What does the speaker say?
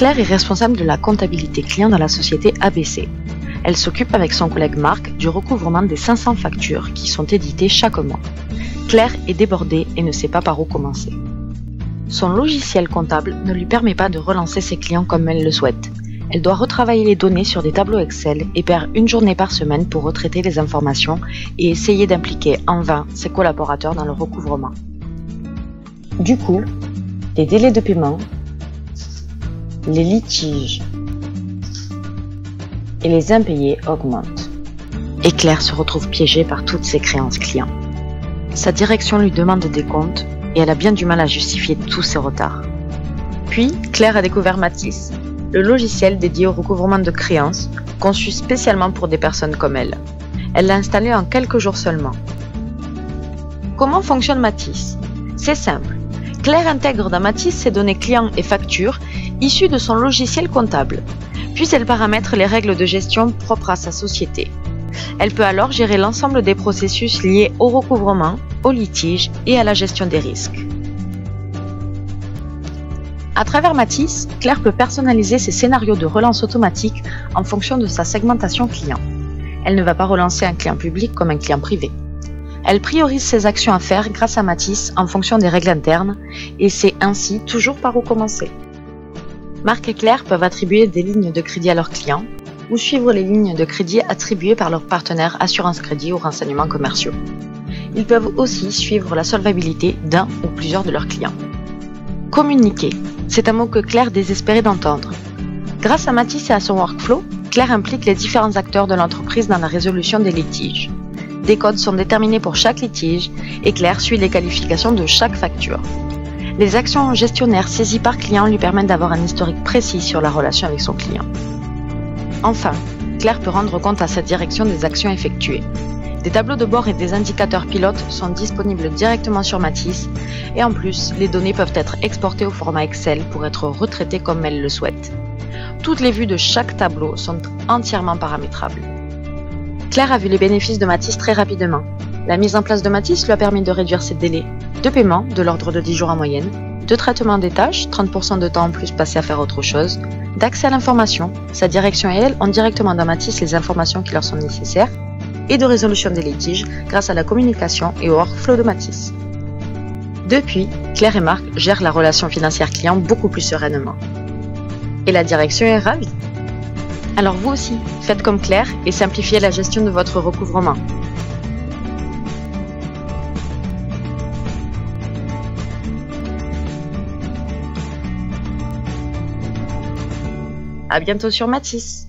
Claire est responsable de la comptabilité client dans la société ABC. Elle s'occupe avec son collègue Marc du recouvrement des 500 factures qui sont éditées chaque mois. Claire est débordée et ne sait pas par où commencer. Son logiciel comptable ne lui permet pas de relancer ses clients comme elle le souhaite. Elle doit retravailler les données sur des tableaux Excel et perd une journée par semaine pour retraiter les informations et essayer d'impliquer en vain ses collaborateurs dans le recouvrement. Du coup, les délais de paiement, les litiges et les impayés augmentent. Et Claire se retrouve piégée par toutes ses créances clients. Sa direction lui demande des comptes et elle a bien du mal à justifier tous ses retards. Puis, Claire a découvert Mathis, le logiciel dédié au recouvrement de créances, conçu spécialement pour des personnes comme elle. Elle l'a installé en quelques jours seulement. Comment fonctionne Mathis? C'est simple. Claire intègre dans Mathis ses données clients et factures issues de son logiciel comptable. Puis elle paramètre les règles de gestion propres à sa société. Elle peut alors gérer l'ensemble des processus liés au recouvrement, au litige et à la gestion des risques. À travers Mathis, Claire peut personnaliser ses scénarios de relance automatique en fonction de sa segmentation client. Elle ne va pas relancer un client public comme un client privé. Elle priorise ses actions à faire grâce à Mathis en fonction des règles internes et sait ainsi toujours par où commencer. Marc et Claire peuvent attribuer des lignes de crédit à leurs clients ou suivre les lignes de crédit attribuées par leurs partenaires assurance crédit ou renseignements commerciaux. Ils peuvent aussi suivre la solvabilité d'un ou plusieurs de leurs clients. Communiquer, c'est un mot que Claire désespérait d'entendre. Grâce à Mathis et à son workflow, Claire implique les différents acteurs de l'entreprise dans la résolution des litiges. Des codes sont déterminés pour chaque litige et Claire suit les qualifications de chaque facture. Les actions gestionnaires saisies par client lui permettent d'avoir un historique précis sur la relation avec son client. Enfin, Claire peut rendre compte à sa direction des actions effectuées. Des tableaux de bord et des indicateurs pilotes sont disponibles directement sur Mathis et en plus, les données peuvent être exportées au format Excel pour être retraitées comme elle le souhaite. Toutes les vues de chaque tableau sont entièrement paramétrables. Claire a vu les bénéfices de Mathis très rapidement. La mise en place de Mathis lui a permis de réduire ses délais de paiement de l'ordre de 10 jours en moyenne, de traitement des tâches, 30% de temps en plus passé à faire autre chose, d'accès à l'information, sa direction et elle ont directement dans Mathis les informations qui leur sont nécessaires, et de résolution des litiges grâce à la communication et au workflow de Mathis. Depuis, Claire et Marc gèrent la relation financière client beaucoup plus sereinement. Et la direction est ravie. Alors vous aussi, faites comme Claire et simplifiez la gestion de votre recouvrement. À bientôt sur Mathis.